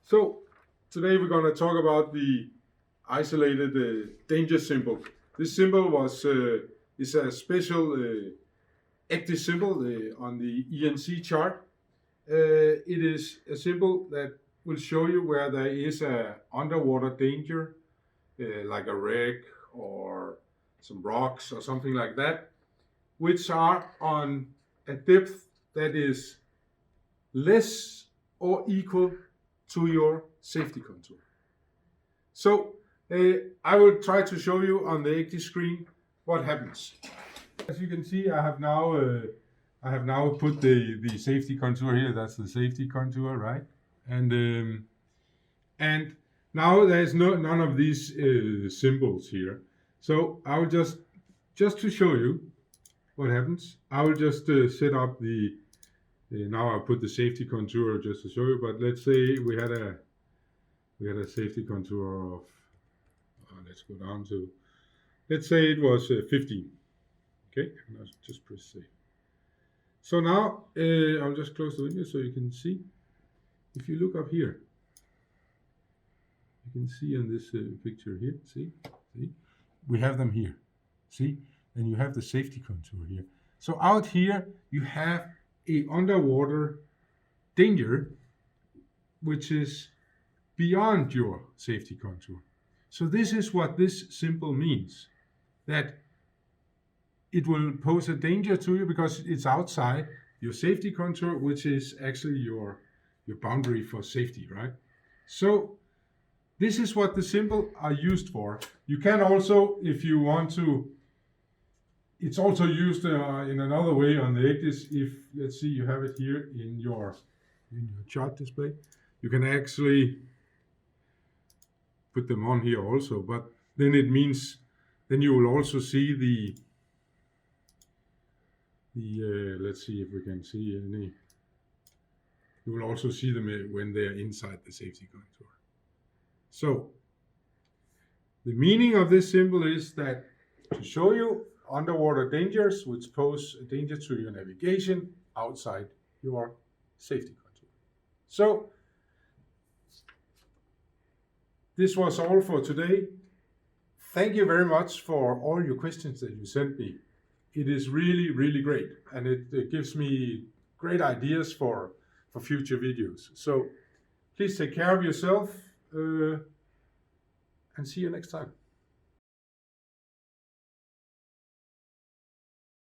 So today we're going to talk about the isolated danger symbol. This symbol is a special active symbol on the ENC chart. It is a symbol that will show you where there is a underwater danger, like a wreck or some rocks or something like that, which are on a depth that is less or equal to your safety contour. So I will try to show you on the active screen what happens. As you can see, I have now put the safety contour here. That's the safety contour, right? And now there's none of these symbols here. So I will just to show you what happens, I will just set up the. Now I'll put the safety contour just to show you. But let's say we had a safety contour of. Let's go down to. Let's say it was 15. Okay, and I'll just press save. So now I'll just close the window so you can see. If you look up here, you can see on this picture here. See, we have them here. See, and you have the safety contour here. So out here you have a underwater danger, which is beyond your safety contour. So this is what this symbol means, that it will pose a danger to you because it's outside your safety contour, which is actually your boundary for safety, right? So this is what the symbol are used for. You can also, if you want to, it's also used in another way on the ACDIS. If, let's see, you have it here in your chart display, you can actually put them on here also, but then it means, then you will also see the let's see if we can see any, you will also see them when they're inside the safety contour. So the meaning of this symbol is that to show you underwater dangers which pose a danger to your navigation outside your safety contour. So this was all for today. Thank you very much for all your questions that you sent me. It is really, really great, and it gives me great ideas for future videos. So please take care of yourself and see you next time.